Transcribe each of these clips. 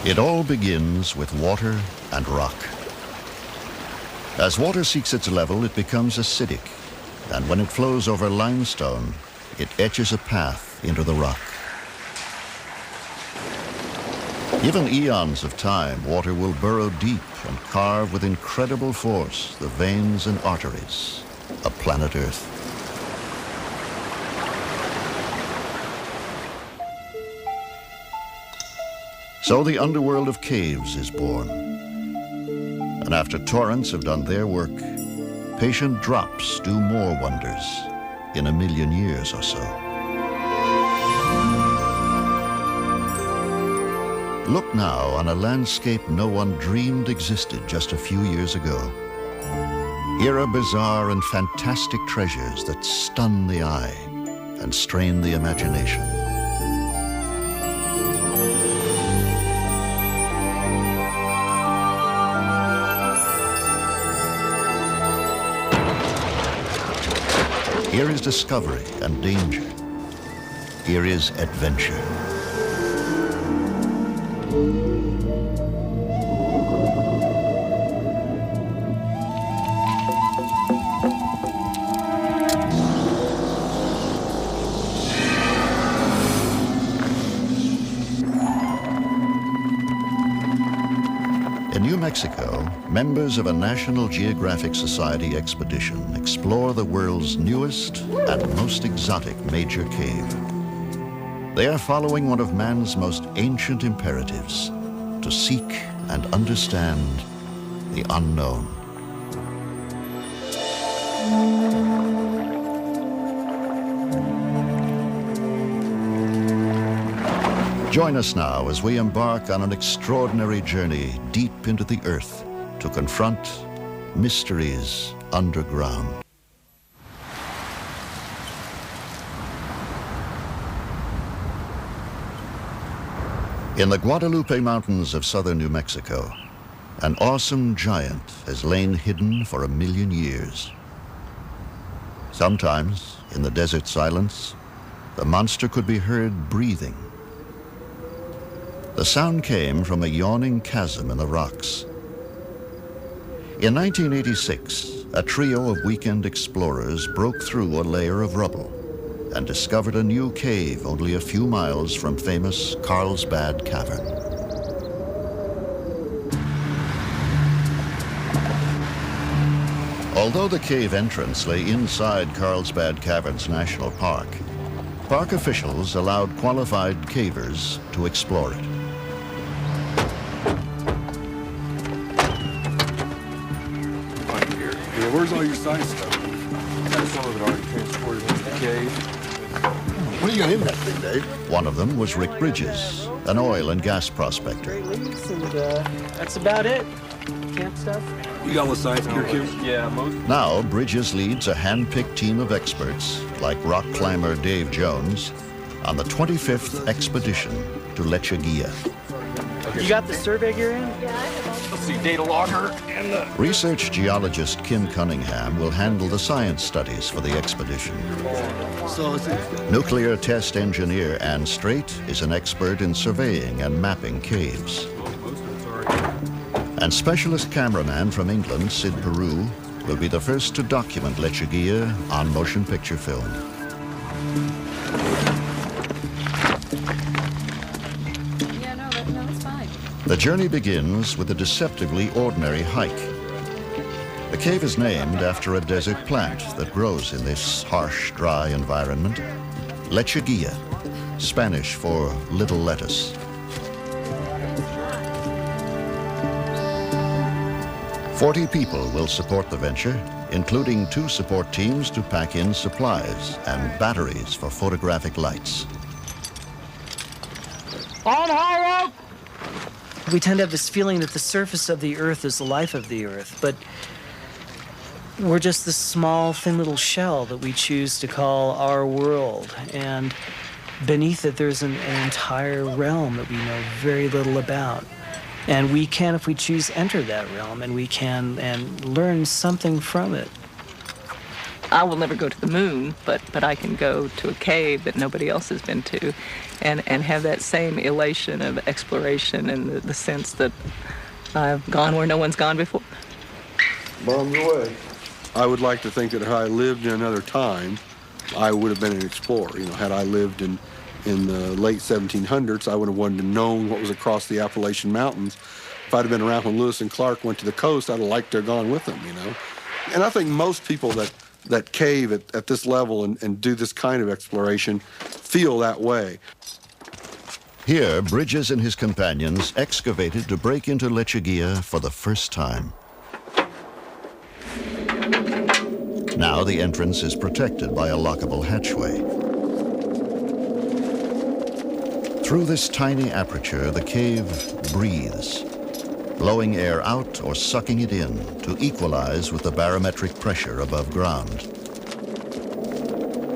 It all begins with water and rock. As water seeks its level, it becomes acidic, and when it flows over limestone, it etches a path into the rock. Given eons of time, water will burrow deep and carve with incredible force the veins and arteries of planet Earth. So the underworld of caves is born. And after torrents have done their work, patient drops do more wonders in 1 million years or so. Look now on a landscape no one dreamed existed just a few years ago. Here are bizarre and fantastic treasures that stun the eye and strain the imagination. Here is discovery and danger. Here is adventure. In New Mexico, members of a National Geographic Society expedition explore the world's newest and most exotic major cave. They are following one of man's most ancient imperatives, to seek and understand the unknown. Join us now as we embark on an extraordinary journey deep into the earth to confront mysteries underground. In the Guadalupe Mountains of southern New Mexico, an awesome giant has lain hidden for 1 million years. Sometimes, in the desert silence, the monster could be heard breathing. The sound came from a yawning chasm in the rocks. In 1986, a trio of weekend explorers broke through a layer of rubble and discovered a new cave only a few miles from famous Carlsbad Cavern. Although the cave entrance lay inside Carlsbad Caverns National Park, park officials allowed qualified cavers to explore it. Where's all your science stuff? Some of it already transported into the cave. What do you got in that thing, Dave? One of them was Rick Bridges, an oil and gas prospector. And that's about it. Camp stuff. You got all the science gear, Kim? Yeah, most. Now, Bridges leads a hand-picked team of experts, like rock climber Dave Jones, on the 25th expedition to Lechuguilla. You got the survey gear in? Let's see, data logger and the... Research geologist Kim Cunningham will handle the science studies for the expedition. So it's... Nuclear test engineer Ann Strait is an expert in surveying and mapping caves. And specialist cameraman from England, Sid Peru, will be the first to document Lechuguilla on motion picture film. The journey begins with a deceptively ordinary hike. The cave is named after a desert plant that grows in this harsh, dry environment, Lechuguilla, Spanish for little lettuce. 40 people will support the venture, including 2 support teams to pack in supplies and batteries for photographic lights. On high up! We tend to have this feeling that the surface of the Earth is the life of the Earth, but we're just this small, thin little shell that we choose to call our world. And beneath it, there's an entire realm that we know very little about. And we can, if we choose, enter that realm, and we can and learn something from it. I will never go to the moon, but I can go to a cave that nobody else has been to and have that same elation of exploration and the sense that I've gone where no one's gone before. Bomb your way. I would like to think that had I lived in another time, I would have been an explorer. You know, had I lived in the late 1700s, I would have wanted to know what was across the Appalachian Mountains. If I'd have been around when Lewis and Clark went to the coast, I'd have liked to have gone with them, you know. And I think most people that cave at this level and do this kind of exploration feel that way. Here, Bridges and his companions excavated to break into Lechuguilla for the first time. Now the entrance is protected by a lockable hatchway. Through this tiny aperture, the cave breathes, blowing air out or sucking it in to equalize with the barometric pressure above ground.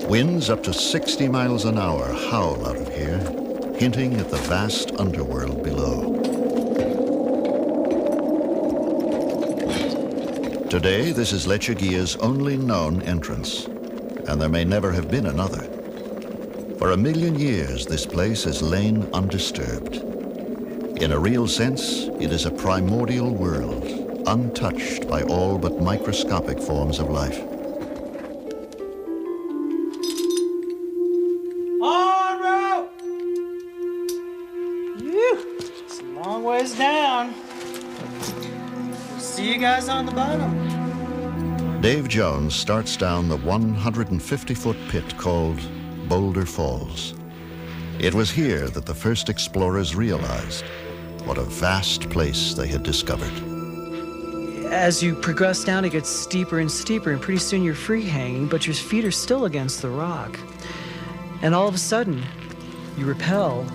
Winds up to 60 miles an hour howl out of here, hinting at the vast underworld below. Today, this is Lechuguilla's only known entrance, and there may never have been another. For 1 million years, this place has lain undisturbed. In a real sense, it is a primordial world, untouched by all but microscopic forms of life. En route! Whew, it's a long ways down. See you guys on the bottom. Dave Jones starts down the 150-foot pit called Boulder Falls. It was here that the first explorers realized what a vast place they had discovered. As you progress down, it gets steeper and steeper, and pretty soon you're free hanging, but your feet are still against the rock. And all of a sudden, you rappel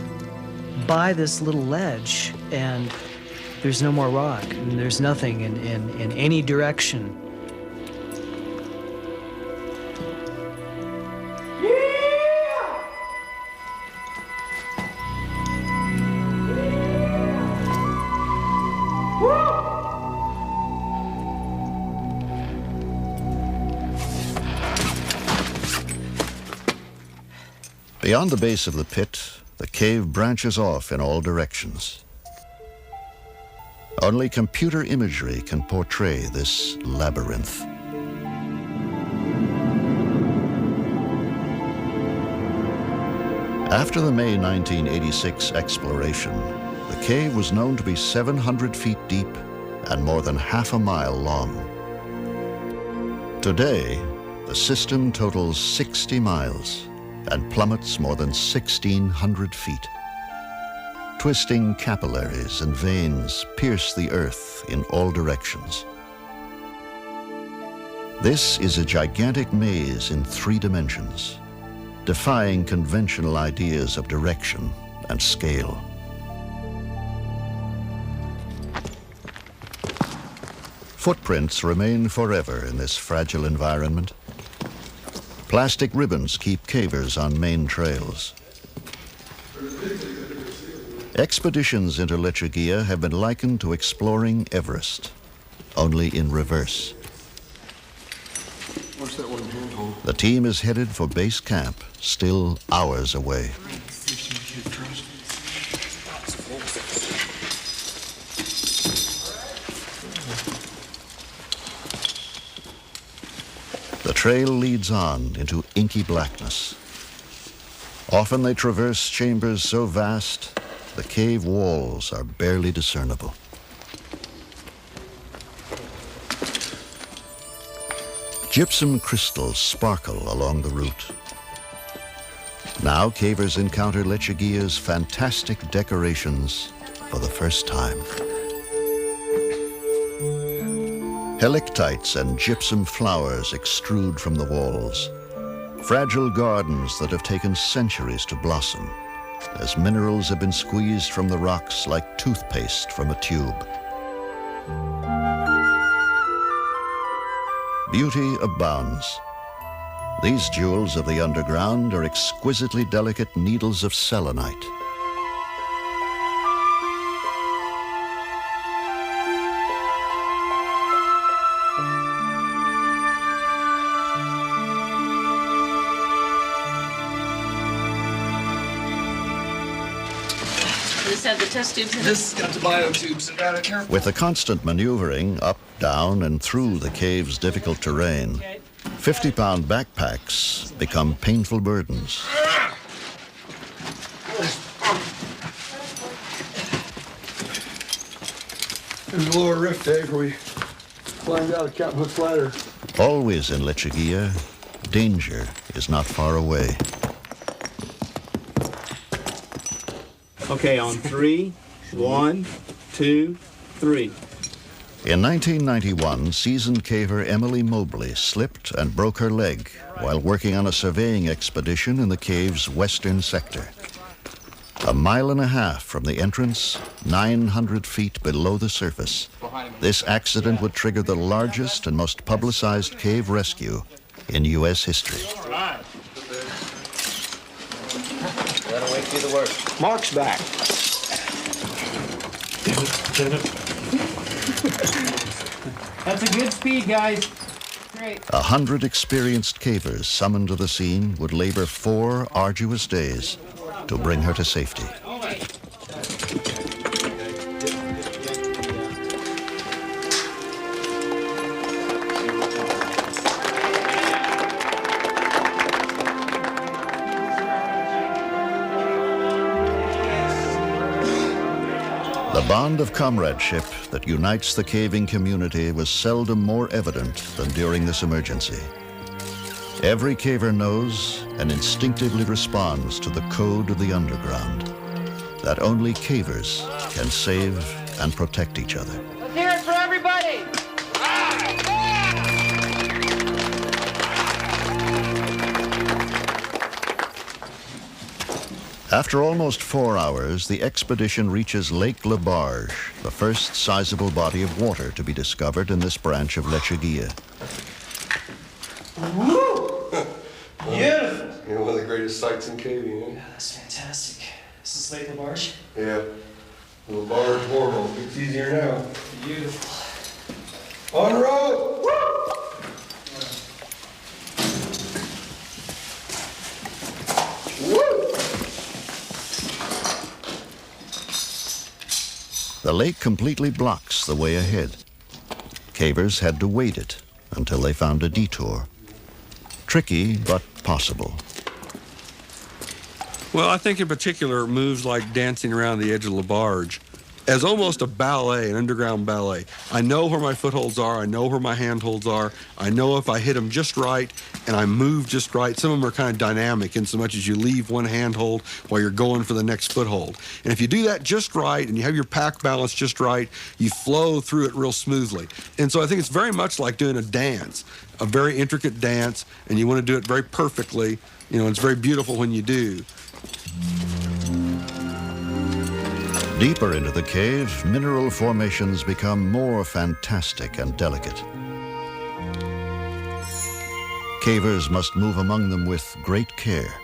by this little ledge, and there's no more rock, and there's nothing in any direction. Beyond the base of the pit, the cave branches off in all directions. Only computer imagery can portray this labyrinth. After the May 1986 exploration, the cave was known to be 700 feet deep and more than half a mile long. Today, the system totals 60 miles and plummets more than 1,600 feet. Twisting capillaries and veins pierce the earth in all directions. This is a gigantic maze in 3 dimensions, defying conventional ideas of direction and scale. Footprints remain forever in this fragile environment. Plastic ribbons keep cavers on main trails. Expeditions into Lechuguilla have been likened to exploring Everest, only in reverse. What's that one handhold? The team is headed for base camp, still hours away. The trail leads on into inky blackness. Often they traverse chambers so vast, the cave walls are barely discernible. Gypsum crystals sparkle along the route. Now cavers encounter Lechuguilla's fantastic decorations for the first time. Helictites and gypsum flowers extrude from the walls, fragile gardens that have taken centuries to blossom, as minerals have been squeezed from the rocks like toothpaste from a tube. Beauty abounds. These jewels of the underground are exquisitely delicate needles of selenite. This have the test tubes in it? This got the biotubes and rather careful. With the constant maneuvering up, down, and through the cave's difficult terrain, 50-pound backpacks become painful burdens. There's a lower rift, Dave, where we climbed out of Captain Hook's ladder. Always in Lechuguilla, danger is not far away. Okay, on 3, 1, 2, 3. In 1991, seasoned caver Emily Mobley slipped and broke her leg while working on a surveying expedition in the cave's western sector. 1.5 miles from the entrance, 900 feet below the surface, this accident would trigger the largest and most publicized cave rescue in U.S. history. That'll wait do the work. Mark's back. That's a good speed, guys. Great. 100 experienced cavers summoned to the scene would labor 4 arduous days to bring her to safety. The bond of comradeship that unites the caving community was seldom more evident than during this emergency. Every caver knows and instinctively responds to the code of the underground, that only cavers can save and protect each other. Let's hear it for everybody. After almost 4 hours, the expedition reaches Lake Labarge, the first sizable body of water to be discovered in this branch of Lechuguilla. Beautiful. You know, one of the greatest sights in caving, eh? That's fantastic. This is Lake Labarge. Yeah. The Labarge borehole. It's easier now. Beautiful. On the road! The lake completely blocks the way ahead. Cavers had to wade it until they found a detour. Tricky, but possible. Well, I think in particular moves like dancing around the edge of Labarge as almost a ballet, an underground ballet. I know where my footholds are. I know where my handholds are. I know if I hit them just right and I move just right. Some of them are kind of dynamic in so much as you leave one handhold while you're going for the next foothold. And if you do that just right and you have your pack balance just right, you flow through it real smoothly. And so I think it's very much like doing a dance, a very intricate dance, and you want to do it very perfectly. You know, it's very beautiful when you do. Deeper into the cave, mineral formations become more fantastic and delicate. Cavers must move among them with great care.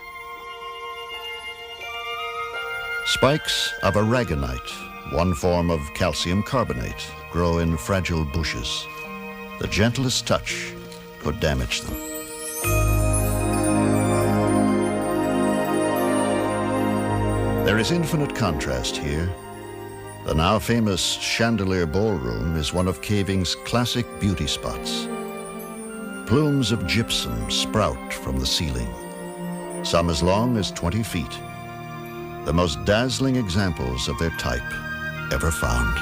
Spikes of aragonite, one form of calcium carbonate, grow in fragile bushes. The gentlest touch could damage them. There is infinite contrast here. The now famous Chandelier Ballroom is one of caving's classic beauty spots. Plumes of gypsum sprout from the ceiling, some as long as 20 feet. The most dazzling examples of their type ever found.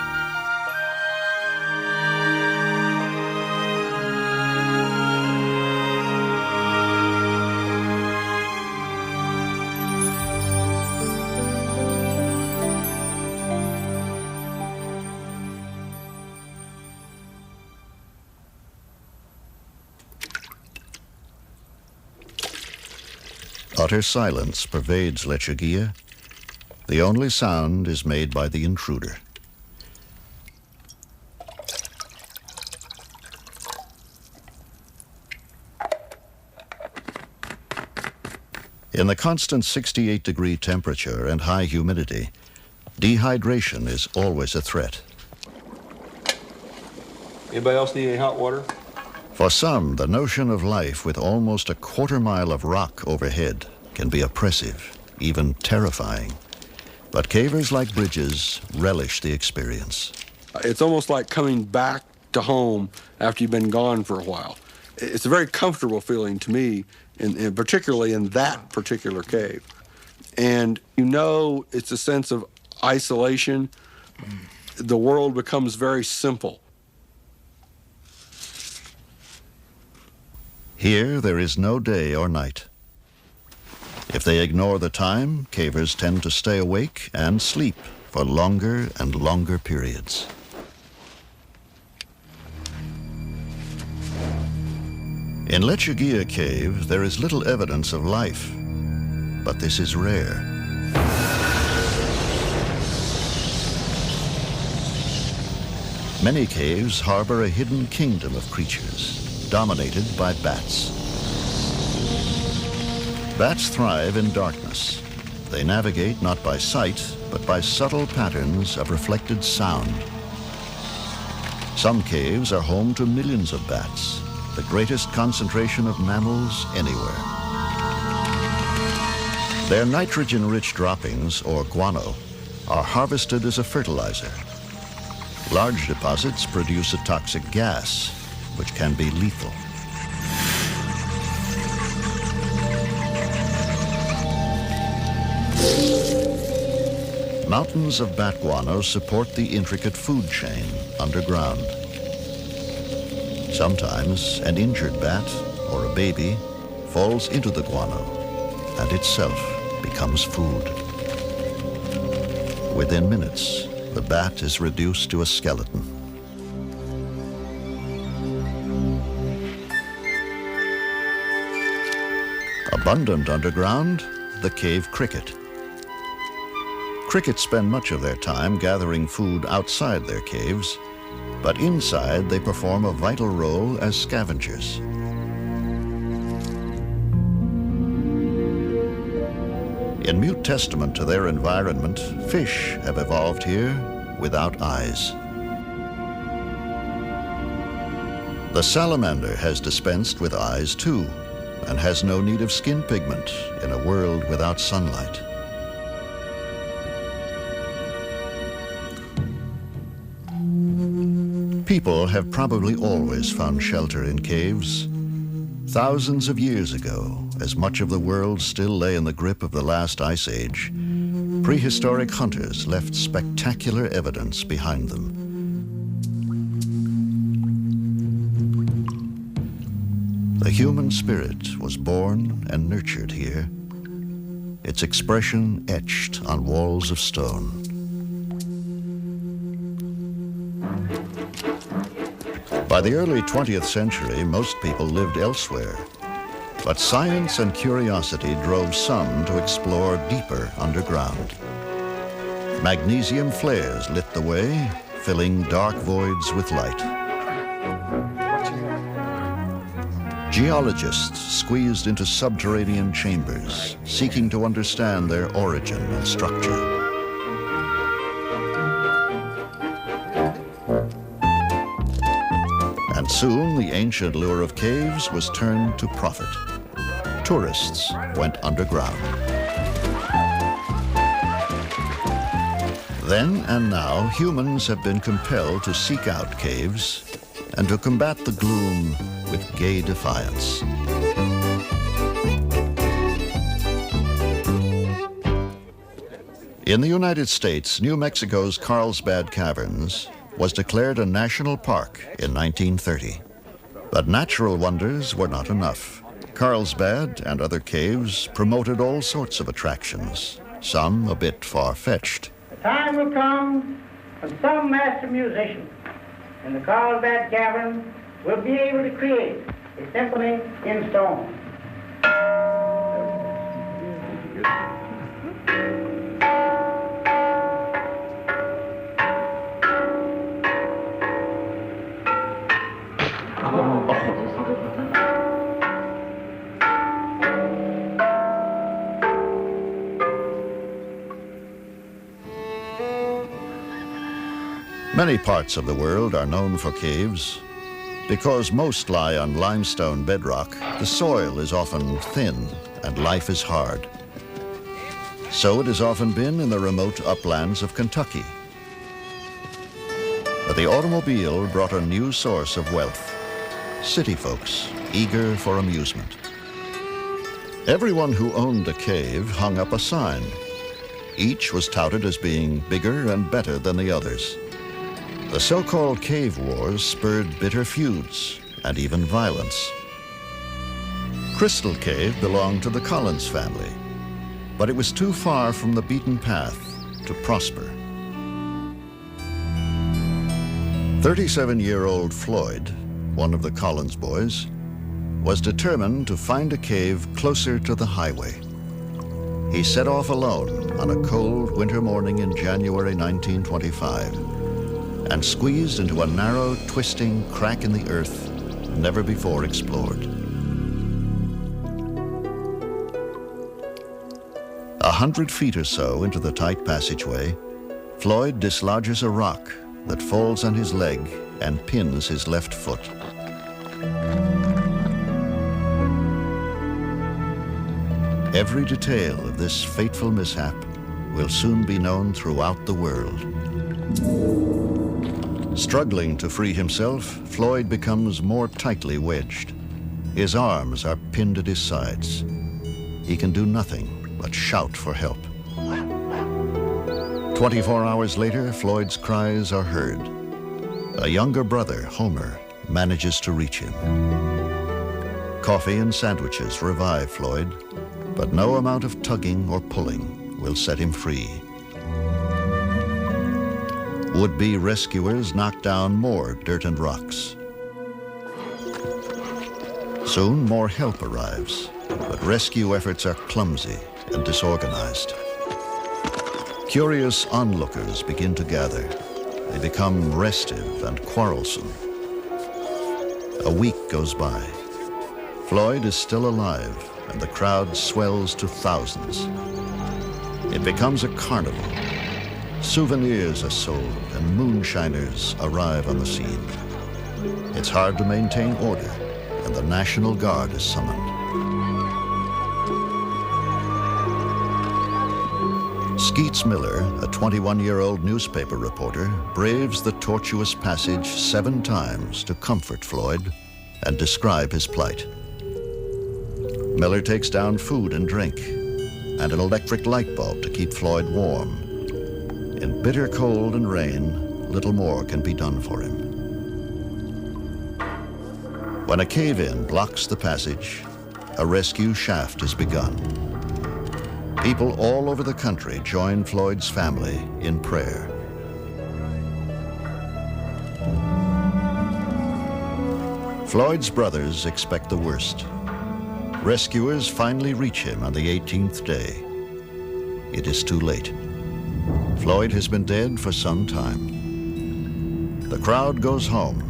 Utter silence pervades Lechuguilla. The only sound is made by the intruder. In the constant 68-degree temperature and high humidity, dehydration is always a threat. Anybody else need any hot water? For some, the notion of life with almost a quarter mile of rock overhead can be oppressive, even terrifying. But cavers like Bridges relish the experience. It's almost like coming back to home after you've been gone for a while. It's a very comfortable feeling to me, and particularly in that particular cave. And you know, it's a sense of isolation. The world becomes very simple. Here, there is no day or night. If they ignore the time, cavers tend to stay awake and sleep for longer and longer periods. In Lechuguilla Cave, there is little evidence of life, but this is rare. Many caves harbor a hidden kingdom of creatures, dominated by bats. Bats thrive in darkness. They navigate not by sight, but by subtle patterns of reflected sound. Some caves are home to millions of bats, the greatest concentration of mammals anywhere. Their nitrogen-rich droppings, or guano, are harvested as a fertilizer. Large deposits produce a toxic gas, which can be lethal. Mountains of bat guano support the intricate food chain underground. Sometimes an injured bat or a baby falls into the guano and itself becomes food. Within minutes, the bat is reduced to a skeleton. Abundant underground, the cave cricket. Crickets spend much of their time gathering food outside their caves, but inside they perform a vital role as scavengers. In mute testament to their environment, fish have evolved here without eyes. The salamander has dispensed with eyes too, and has no need of skin pigment in a world without sunlight. People have probably always found shelter in caves. Thousands of years ago, as much of the world still lay in the grip of the last ice age, prehistoric hunters left spectacular evidence behind them. The human spirit was born and nurtured here, its expression etched on walls of stone. By the early 20th century, most people lived elsewhere, but science and curiosity drove some to explore deeper underground. Magnesium flares lit the way, filling dark voids with light. Geologists squeezed into subterranean chambers, seeking to understand their origin and structure. And soon, the ancient lure of caves was turned to profit. Tourists went underground. Then and now, humans have been compelled to seek out caves and to combat the gloom with gay defiance. In the United States, New Mexico's Carlsbad Caverns was declared a national park in 1930. But natural wonders were not enough. Carlsbad and other caves promoted all sorts of attractions, some a bit far-fetched. The time will come when some master musician in the Carlsbad Cavern will be able to create a symphony in stone. Many parts of the world are known for caves. Because most lie on limestone bedrock, the soil is often thin and life is hard. So it has often been in the remote uplands of Kentucky. But the automobile brought a new source of wealth. City folks eager for amusement. Everyone who owned a cave hung up a sign. Each was touted as being bigger and better than the others. The so-called cave wars spurred bitter feuds and even violence. Crystal Cave belonged to the Collins family, but it was too far from the beaten path to prosper. 37-year-old Floyd, one of the Collins boys, was determined to find a cave closer to the highway. He set off alone on a cold winter morning in January 1925 and squeezed into a narrow, twisting crack in the earth never before explored. 100 feet or so into the tight passageway, Floyd dislodges a rock that falls on his leg and pins his left foot. Every detail of this fateful mishap will soon be known throughout the world. Struggling to free himself, Floyd becomes more tightly wedged. His arms are pinned at his sides. He can do nothing but shout for help. 24 hours later, Floyd's cries are heard. A younger brother, Homer, manages to reach him. Coffee and sandwiches revive Floyd, but no amount of tugging or pulling will set him free. Would-be rescuers knock down more dirt and rocks. Soon more help arrives, but rescue efforts are clumsy and disorganized. Curious onlookers begin to gather. They become restive and quarrelsome. A week goes by. Floyd is still alive, and the crowd swells to thousands. It becomes a carnival. Souvenirs are sold, and moonshiners arrive on the scene. It's hard to maintain order, and the National Guard is summoned. Skeets Miller, a 21-year-old newspaper reporter, braves the tortuous passage 7 times to comfort Floyd and describe his plight. Miller takes down food and drink and an electric light bulb to keep Floyd warm. In bitter cold and rain, little more can be done for him. When a cave-in blocks the passage, a rescue shaft is begun. People all over the country join Floyd's family in prayer. Floyd's brothers expect the worst. Rescuers finally reach him on the 18th day. It is too late. Floyd has been dead for some time. The crowd goes home.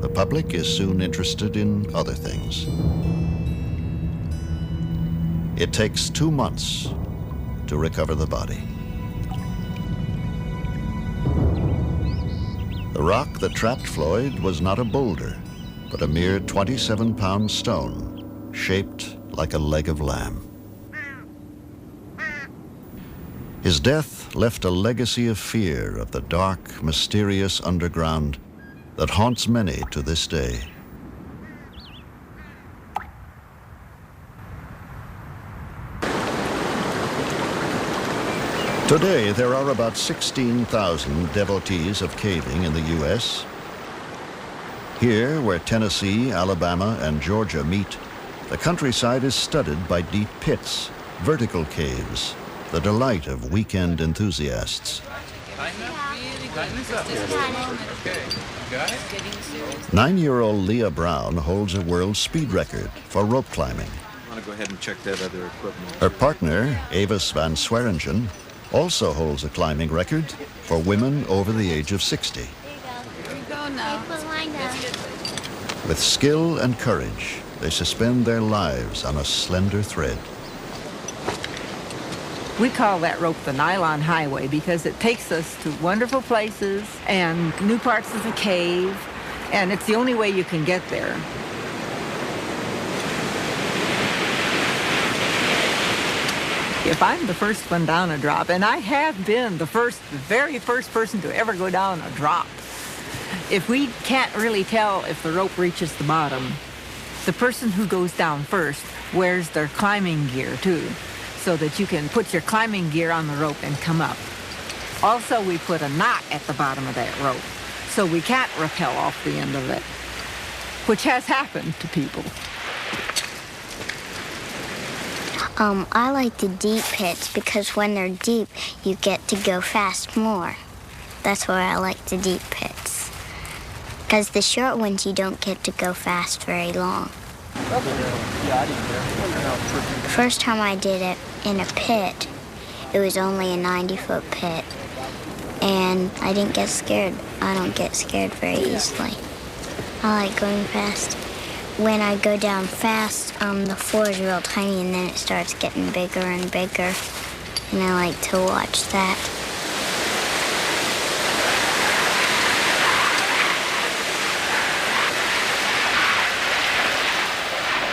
The public is soon interested in other things. It takes 2 months to recover the body. The rock that trapped Floyd was not a boulder, but a mere 27-pound stone, shaped like a leg of lamb. His death left a legacy of fear of the dark, mysterious underground that haunts many to this day. Today, there are about 16,000 devotees of caving in the U.S. Here, where Tennessee, Alabama, and Georgia meet, the countryside is studded by deep pits, vertical caves, the delight of weekend enthusiasts. 9-year-old Leah Brown holds a world speed record for rope climbing. I want to go ahead and check that other equipment. Her partner, Avis van Swearingen, also holds a climbing record for women over the age of 60. Here you go now. With skill and courage, they suspend their lives on a slender thread. We call that rope the nylon highway because it takes us to wonderful places and new parts of the cave, and it's the only way you can get there. If I'm the first one down a drop, and I have been the very first person to ever go down a drop, if we can't really tell if the rope reaches the bottom, the person who goes down first wears their climbing gear too, so that you can put your climbing gear on the rope and come up. Also, we put a knot at the bottom of that rope, so we can't rappel off the end of it, which has happened to people. I like the deep pits because when they're deep, you get to go fast more. That's why I like the deep pits. Because the short ones, you don't get to go fast very long. First time I did it in a pit, it was only a 90-foot pit. And I didn't get scared. I don't get scared very easily. I like going fast. When I go down fast, the floor is real tiny and then it starts getting bigger and bigger. And I like to watch that.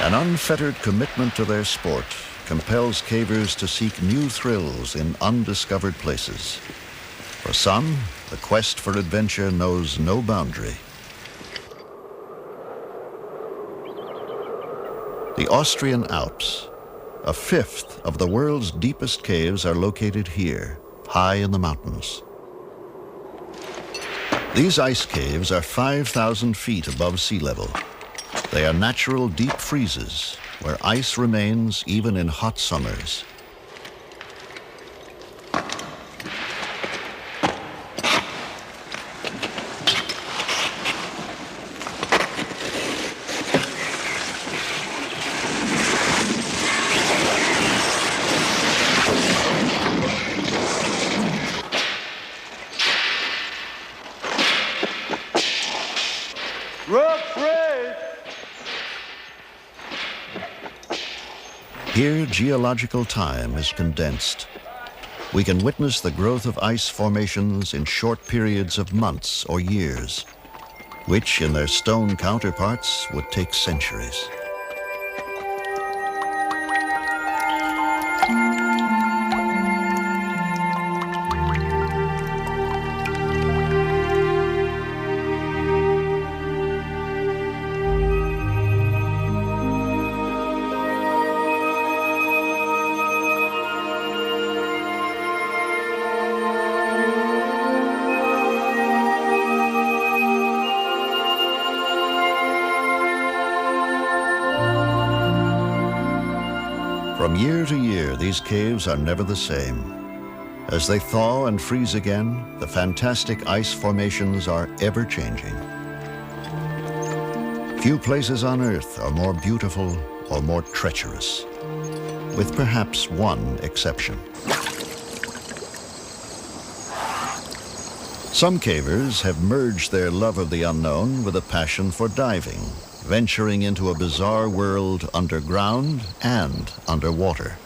An unfettered commitment to their sport compels cavers to seek new thrills in undiscovered places. For some, the quest for adventure knows no boundary. The Austrian Alps, a fifth of the world's deepest caves, are located here, high in the mountains. These ice caves are 5,000 feet above sea level. They are natural deep freezes where ice remains even in hot summers. Here, geological time is condensed. We can witness the growth of ice formations in short periods of months or years, which in their stone counterparts would take centuries. From year to year, these caves are never the same. As they thaw and freeze again, the fantastic ice formations are ever-changing. Few places on Earth are more beautiful or more treacherous, with perhaps one exception. Some cavers have merged their love of the unknown with a passion for diving, venturing into a bizarre world underground and underwater.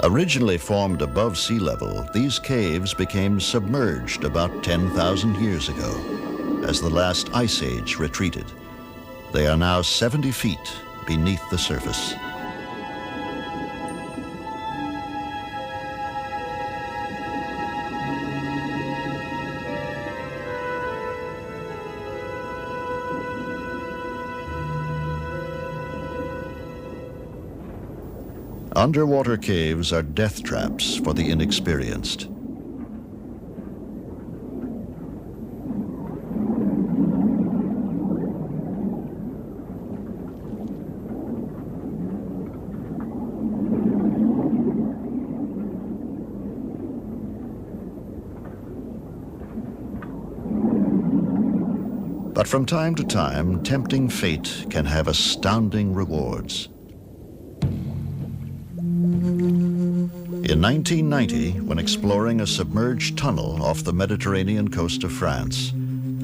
Originally formed above sea level, these caves became submerged about 10,000 years ago as the last ice age retreated. They are now 70 feet beneath the surface. Underwater caves are death traps for the inexperienced. But from time to time, tempting fate can have astounding rewards. In 1990, when exploring a submerged tunnel off the Mediterranean coast of France,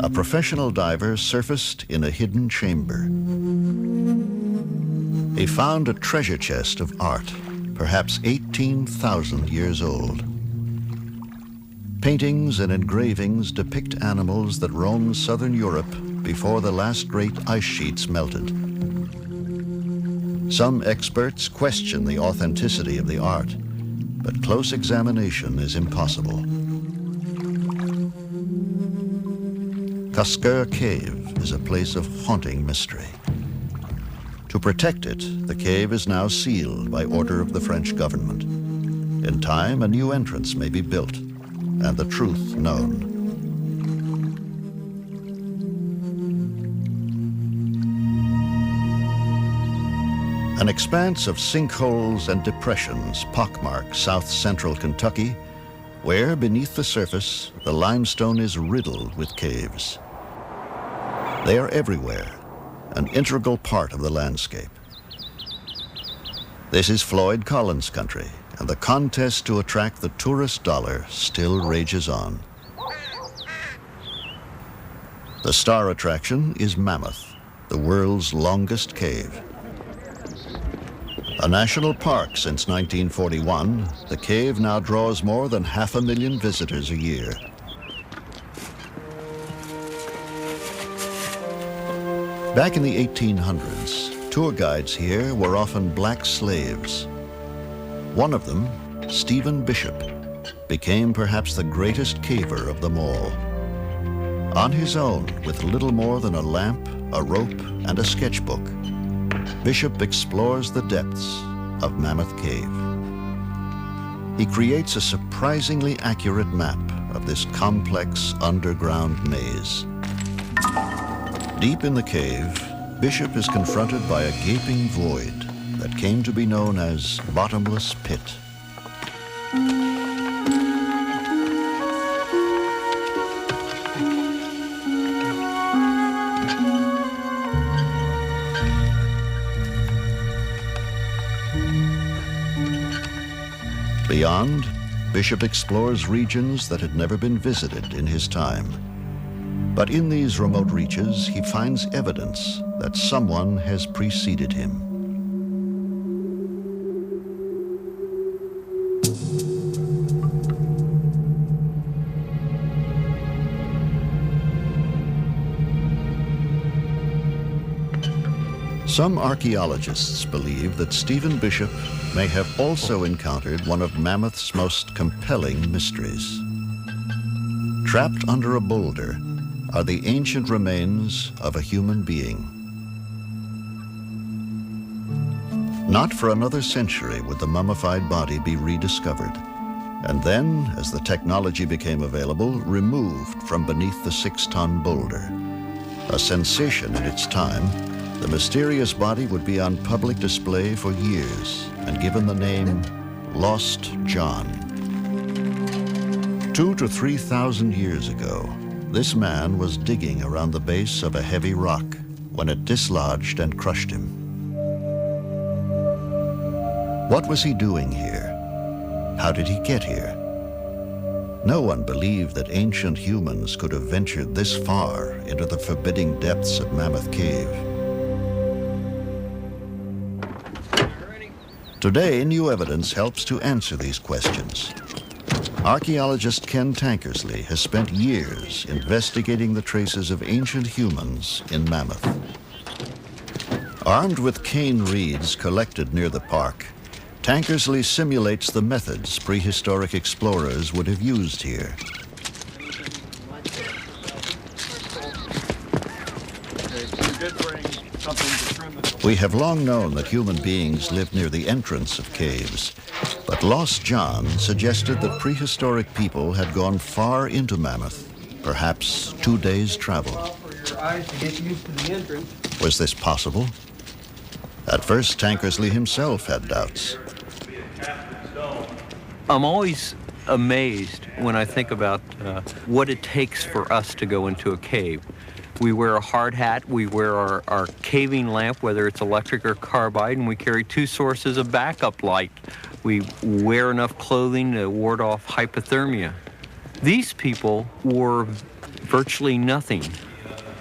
a professional diver surfaced in a hidden chamber. He found a treasure chest of art, perhaps 18,000 years old. Paintings and engravings depict animals that roamed southern Europe before the last great ice sheets melted. Some experts question the authenticity of the art, but close examination is impossible. Cosquer Cave is a place of haunting mystery. To protect it, the cave is now sealed by order of the French government. In time, a new entrance may be built and the truth known. An expanse of sinkholes and depressions pockmark south-central Kentucky, where, beneath the surface, the limestone is riddled with caves. They are everywhere, an integral part of the landscape. This is Floyd Collins country, and the contest to attract the tourist dollar still rages on. The star attraction is Mammoth, the world's longest cave. A national park since 1941, the cave now draws more than 500,000 visitors a year. Back in the 1800s, tour guides here were often black slaves. One of them, Stephen Bishop, became perhaps the greatest caver of them all. On his own, with little more than a lamp, a rope, and a sketchbook, Bishop explores the depths of Mammoth Cave. He creates a surprisingly accurate map of this complex underground maze. Deep in the cave, Bishop is confronted by a gaping void that came to be known as Bottomless Pit. Beyond, Bishop explores regions that had never been visited in his time. But in these remote reaches, he finds evidence that someone has preceded him. Some archaeologists believe that Stephen Bishop may have also encountered one of Mammoth's most compelling mysteries. Trapped under a boulder are the ancient remains of a human being. Not for another century would the mummified body be rediscovered, and then, as the technology became available, removed from beneath the 6-ton boulder. A sensation in its time, the mysterious body would be on public display for years and given the name Lost John. 2,000 to 3,000 years ago, this man was digging around the base of a heavy rock when it dislodged and crushed him. What was he doing here? How did he get here? No one believed that ancient humans could have ventured this far into the forbidding depths of Mammoth Cave. Today, new evidence helps to answer these questions. Archaeologist Ken Tankersley has spent years investigating the traces of ancient humans in Mammoth. Armed with cane reeds collected near the park, Tankersley simulates the methods prehistoric explorers would have used here. We have long known that human beings lived near the entrance of caves, but Lost John suggested that prehistoric people had gone far into Mammoth, perhaps 2 days' travel. Was this possible? At first, Tankersley himself had doubts. I'm always amazed when I think about what it takes for us to go into a cave. We wear a hard hat, we wear our caving lamp, whether it's electric or carbide, and we carry 2 sources of backup light. We wear enough clothing to ward off hypothermia. These people wore virtually nothing.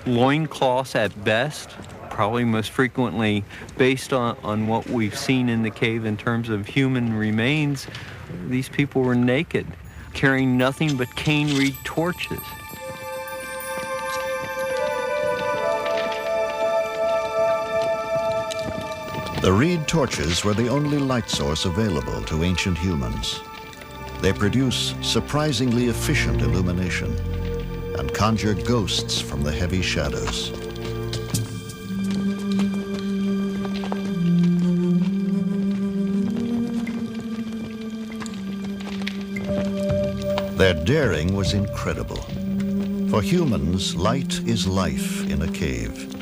Loincloths at best, probably most frequently based on what we've seen in the cave in terms of human remains. These people were naked, carrying nothing but cane reed torches. The reed torches were the only light source available to ancient humans. They produce surprisingly efficient illumination and conjure ghosts from the heavy shadows. Their daring was incredible. For humans, light is life in a cave.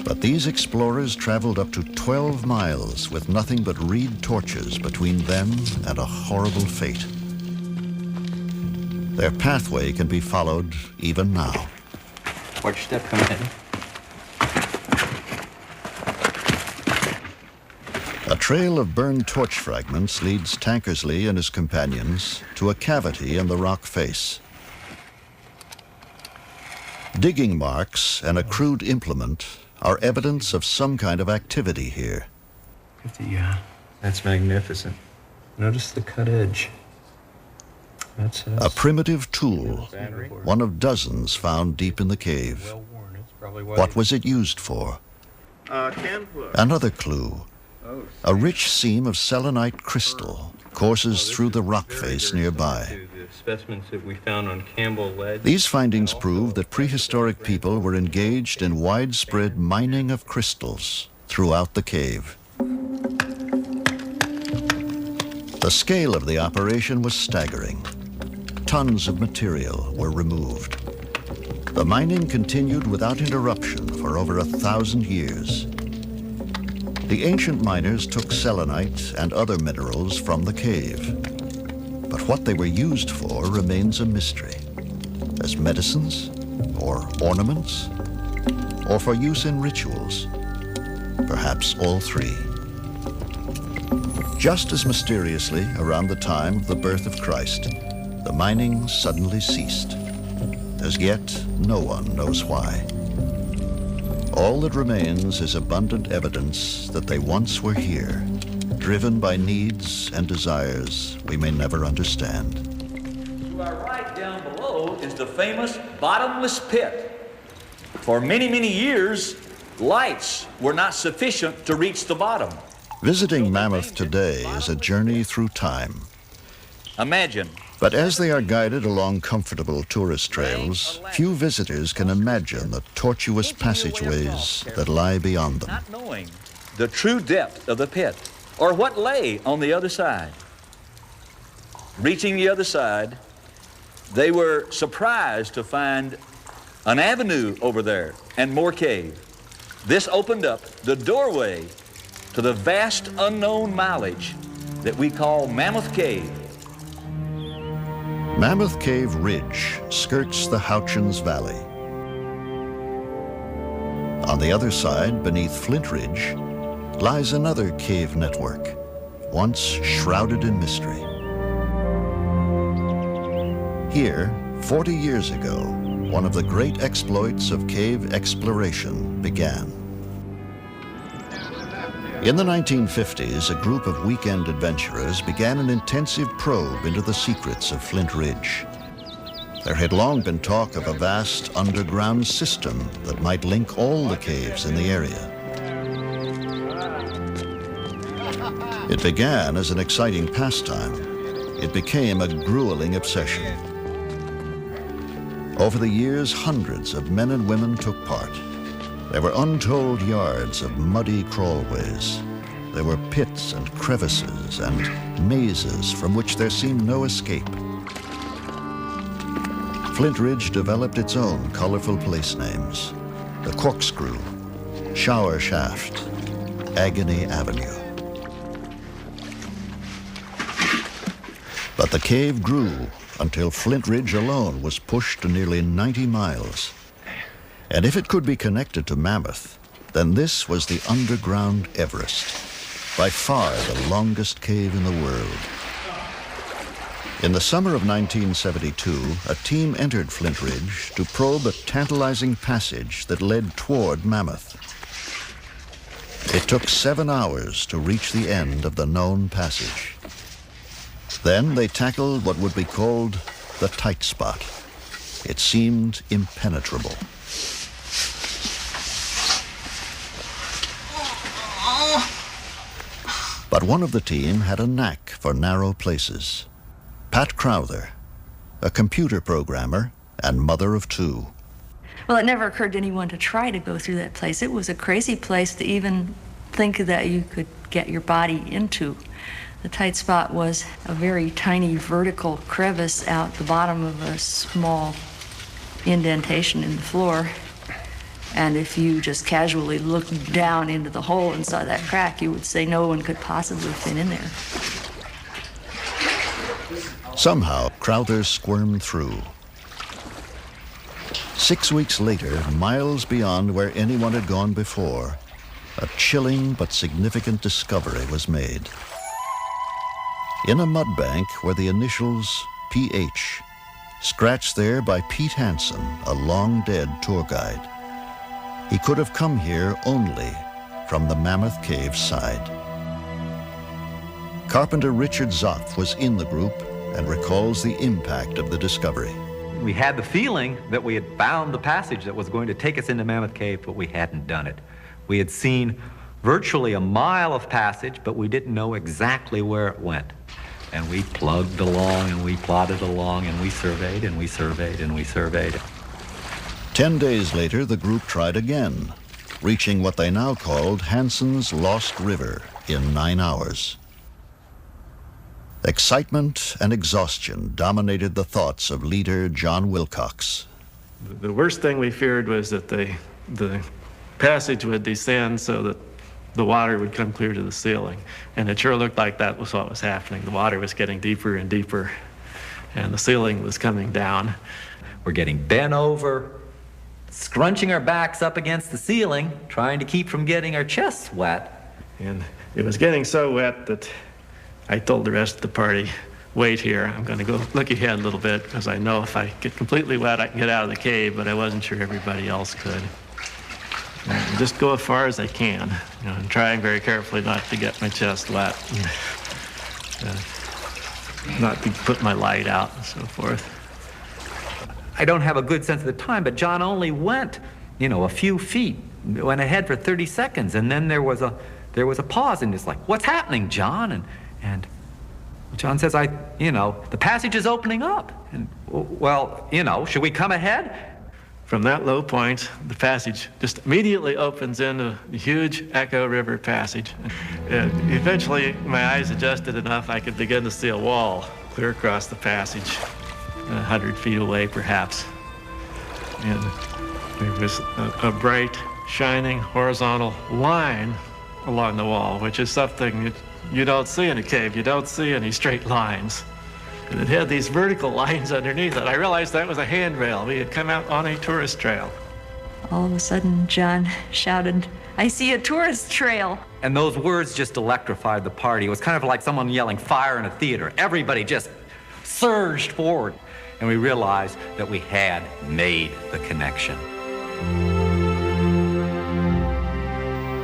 But these explorers traveled up to 12 miles with nothing but reed torches between them and a horrible fate. Their pathway can be followed even now. Watch your step coming in. A trail of burned torch fragments leads Tankersley and his companions to a cavity in the rock face. Digging marks and a crude implement are evidence of some kind of activity here. That's magnificent. Notice the cut edge. That's a primitive tool, one of dozens found deep in the cave. What was it used for? Another clue. A rich seam of selenite crystal courses through the rock face nearby. Specimens that we found on Campbell Ledge. These findings prove that prehistoric people were engaged in widespread mining of crystals throughout the cave. The scale of the operation was staggering. Tons of material were removed. The mining continued without interruption for over 1,000 years. The ancient miners took selenite and other minerals from the cave. But what they were used for remains a mystery. As medicines, or ornaments, or for use in rituals. Perhaps all three. Just as mysteriously, around the time of the birth of Christ, the mining suddenly ceased. As yet, no one knows why. All that remains is abundant evidence that they once were here, driven by needs and desires we may never understand. To our right down below is the famous bottomless pit. For many, many years, lights were not sufficient to reach the bottom. Visiting Mammoth today is a journey through time. Imagine. But as they are guided along comfortable tourist trails, few visitors can imagine the tortuous passageways that lie beyond them. Not knowing the true depth of the pit, or what lay on the other side. Reaching the other side, they were surprised to find an avenue over there and more cave. This opened up the doorway to the vast unknown mileage that we call Mammoth Cave. Mammoth Cave Ridge skirts the Houchins Valley. On the other side, beneath Flint Ridge, lies another cave network, once shrouded in mystery. Here, 40 years ago, one of the great exploits of cave exploration began. In the 1950s, a group of weekend adventurers began an intensive probe into the secrets of Flint Ridge. There had long been talk of a vast underground system that might link all the caves in the area. It began as an exciting pastime. It became a grueling obsession. Over the years, hundreds of men and women took part. There were untold yards of muddy crawlways. There were pits and crevices and mazes from which there seemed no escape. Flint Ridge developed its own colorful place names: the Corkscrew, Shower Shaft, Agony Avenue. But the cave grew until Flint Ridge alone was pushed to nearly 90 miles. And if it could be connected to Mammoth, then this was the underground Everest, by far the longest cave in the world. In the summer of 1972, a team entered Flint Ridge to probe a tantalizing passage that led toward Mammoth. It took 7 hours to reach the end of the known passage. Then they tackled what would be called the tight spot. It seemed impenetrable. But one of the team had a knack for narrow places. Pat Crowther, a computer programmer and mother of two. Well, it never occurred to anyone to try to go through that place. It was a crazy place to even think that you could get your body into. The tight spot was a very tiny vertical crevice out the bottom of a small indentation in the floor. And if you just casually looked down into the hole and saw that crack, you would say no one could possibly fit in there. Somehow, Crowther squirmed through. 6 weeks later, miles beyond where anyone had gone before, a chilling but significant discovery was made. In a mud bank were the initials PH, scratched there by Pete Hansen, a long-dead tour guide. He could have come here only from the Mammoth Cave side. Carpenter Richard Zoff was in the group and recalls the impact of the discovery. We had the feeling that we had found the passage that was going to take us into Mammoth Cave, but we hadn't done it. We had seen virtually a mile of passage, but we didn't know exactly where it went. And we plugged along, and we plodded along, and we surveyed, and we surveyed, and we surveyed. 10 days later, the group tried again, reaching what they now called Hansen's Lost River in 9 hours. Excitement and exhaustion dominated the thoughts of leader John Wilcox. The worst thing we feared was that the passage would descend so that the water would come clear to the ceiling. And it sure looked like that was what was happening. The water was getting deeper and deeper, and the ceiling was coming down. We're getting bent over, scrunching our backs up against the ceiling, trying to keep from getting our chests wet. And it was getting so wet that I told the rest of the party, wait here, I'm going to go look ahead a little bit, because I know if I get completely wet, I can get out of the cave, but I wasn't sure everybody else could. And just go as far as I can, and trying very carefully not to get my chest wet, and, not to put my light out and so forth. I don't have a good sense of the time, but John only went, a few feet, went ahead for 30 seconds, and then there was a pause, and it's like, what's happening, John? And John says, the passage is opening up. And, well, should we come ahead? From that low point, the passage just immediately opens into a huge Echo River passage. And eventually, my eyes adjusted enough, I could begin to see a wall clear across the passage, 100 feet away, perhaps. And there was a bright, shining, horizontal line along the wall, which is something you don't see in a cave. You don't see any straight lines. And it had these vertical lines underneath it. I realized that was a handrail. We had come out on a tourist trail. All of a sudden, John shouted, "I see a tourist trail." And those words just electrified the party. It was kind of like someone yelling fire in a theater. Everybody just surged forward. And we realized that we had made the connection.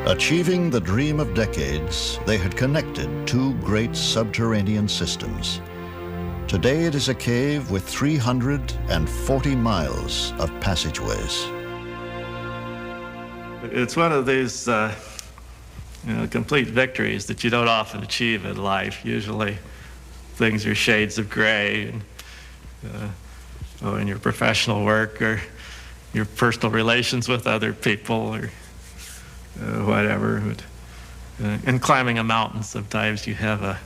Achieving the dream of decades, they had connected two great subterranean systems. Today it is a cave with 340 miles of passageways. It's one of these complete victories that you don't often achieve in life. Usually things are shades of gray in your professional work or your personal relations with other people or whatever. In climbing a mountain, sometimes you have a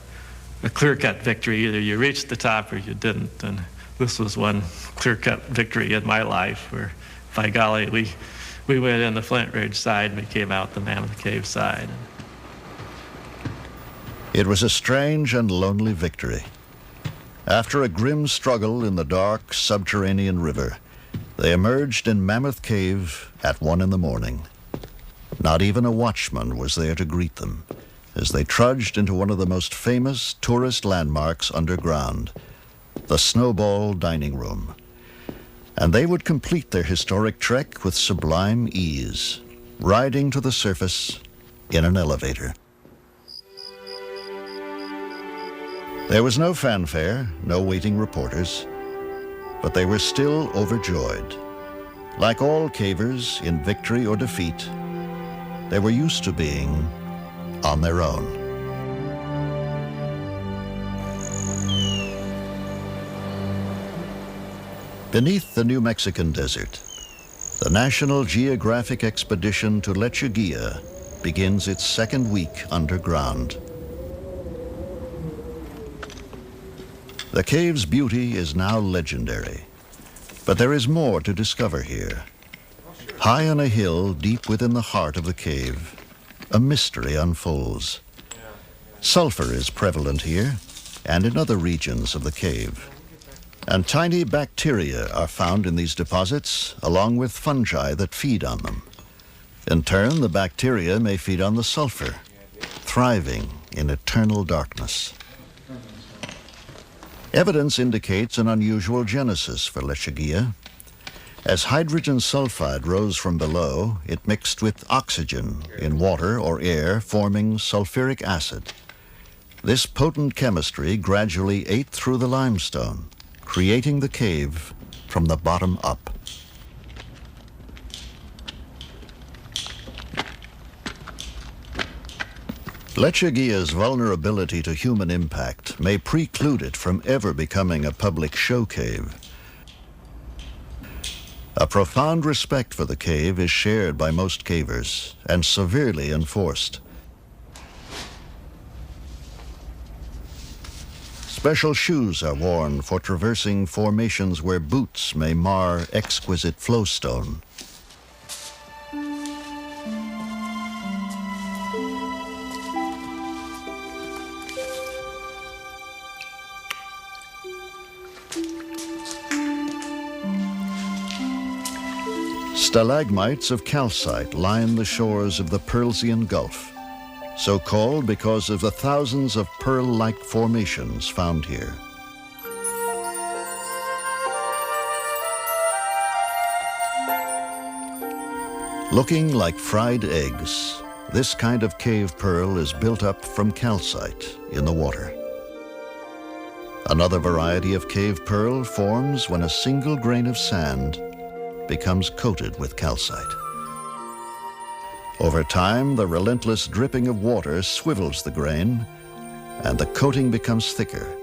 clear-cut victory. Either you reached the top or you didn't. And this was one clear-cut victory in my life where, by golly, we went in the Flint Ridge side and we came out the Mammoth Cave side. It was a strange and lonely victory. After a grim struggle in the dark subterranean river, they emerged in Mammoth Cave at 1 a.m. Not even a watchman was there to greet them as they trudged into one of the most famous tourist landmarks underground, the Snowball Dining Room. And they would complete their historic trek with sublime ease, riding to the surface in an elevator. There was no fanfare, no waiting reporters, but they were still overjoyed. Like all cavers in victory or defeat, they were used to being on their own. Beneath the New Mexican desert, the National Geographic expedition to Lechuguilla begins its second week underground. The cave's beauty is now legendary, but there is more to discover here. High on a hill deep within the heart of the cave, a mystery unfolds. Sulfur is prevalent here and in other regions of the cave. And tiny bacteria are found in these deposits, along with fungi that feed on them. In turn, the bacteria may feed on the sulfur, thriving in eternal darkness. Evidence indicates an unusual genesis for Lechuguilla. As hydrogen sulfide rose from below, it mixed with oxygen in water or air, forming sulfuric acid. This potent chemistry gradually ate through the limestone, creating the cave from the bottom up. Lechuguilla's vulnerability to human impact may preclude it from ever becoming a public show cave. A profound respect for the cave is shared by most cavers and severely enforced. Special shoes are worn for traversing formations where boots may mar exquisite flowstone. Stalagmites of calcite line the shores of the Pearlsian Gulf, so called because of the thousands of pearl-like formations found here. Looking like fried eggs, this kind of cave pearl is built up from calcite in the water. Another variety of cave pearl forms when a single grain of sand becomes coated with calcite. Over time, the relentless dripping of water swivels the grain, and the coating becomes thicker,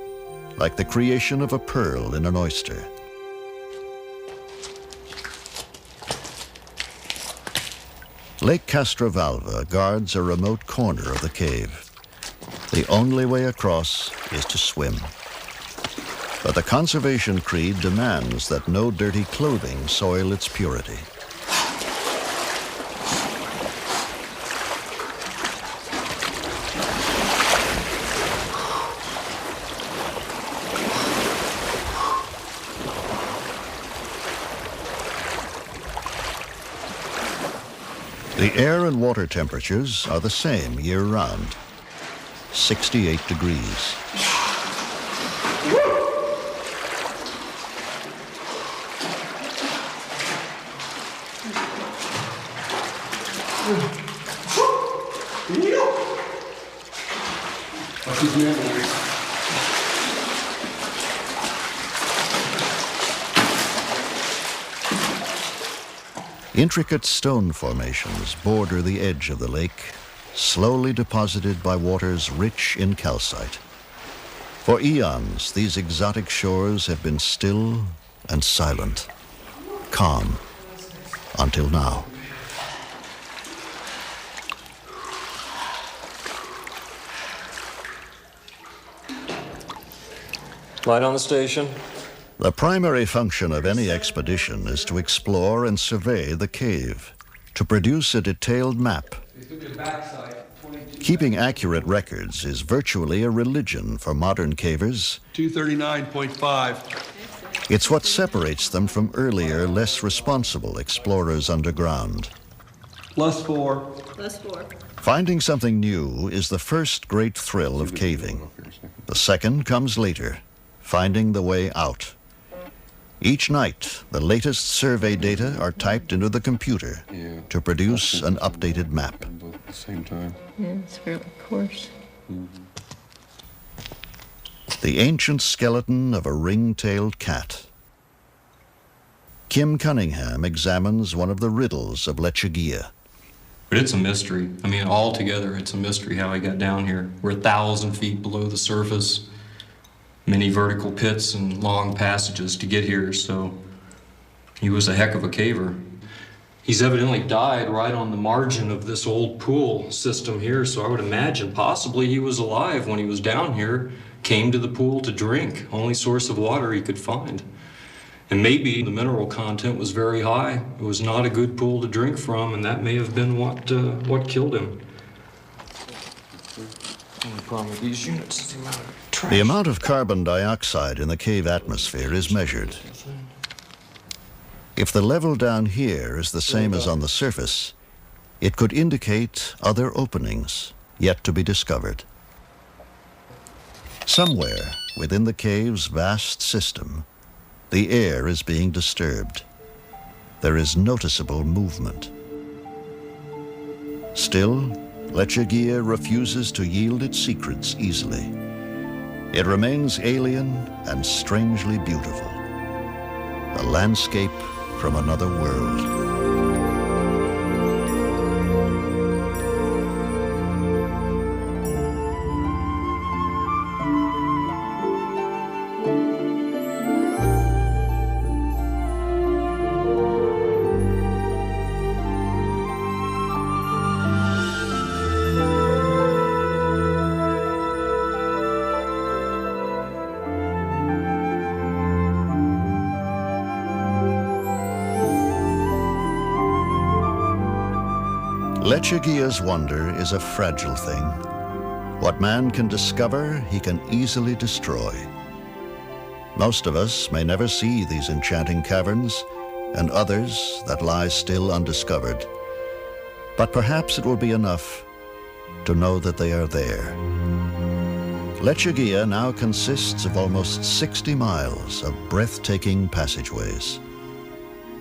like the creation of a pearl in an oyster. Lake Castrovalva guards a remote corner of the cave. The only way across is to swim. But the conservation creed demands that no dirty clothing soil its purity. The air and water temperatures are the same year-round, 68 degrees. Intricate stone formations border the edge of the lake, slowly deposited by waters rich in calcite. For eons, these exotic shores have been still and silent, calm, until now. Light on the station. The primary function of any expedition is to explore and survey the cave, to produce a detailed map. Keeping accurate records is virtually a religion for modern cavers. 239.5. It's what separates them from earlier, less responsible explorers underground. +4. +4. Finding something new is the first great thrill of caving. The second comes later, finding the way out. Each night, the latest survey data are typed into the computer to produce an updated map. At the same time. Yeah, it's fairly coarse. The ancient skeleton of a ring-tailed cat. Kim Cunningham examines one of the riddles of Lechuguilla. But it's a mystery. I mean, altogether, it's a mystery how he got down here. We're 1,000 feet below the surface. Many vertical pits and long passages to get here, so He was a heck of a caver. He's evidently died right on the margin of this old pool system here, so I would imagine possibly he was alive when he was down here, came to the pool to drink, only source of water he could find. And maybe the mineral content was very high. It was not a good pool to drink from, and that may have been what killed him. The only problem with these units is the amount of trash. The amount of carbon dioxide in the cave atmosphere is measured. If the level down here is the same as on the surface, it could indicate other openings yet to be discovered. Somewhere within the cave's vast system, the air is being disturbed. There is noticeable movement. Still, Lechuguilla refuses to yield its secrets easily. It remains alien and strangely beautiful, a landscape from another world. Lechuguilla's wonder is a fragile thing. What man can discover, he can easily destroy. Most of us may never see these enchanting caverns, and others that lie still undiscovered. But perhaps it will be enough to know that they are there. Lechuguilla now consists of almost 60 miles of breathtaking passageways.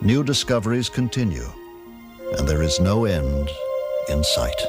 New discoveries continue, and there is no end in sight.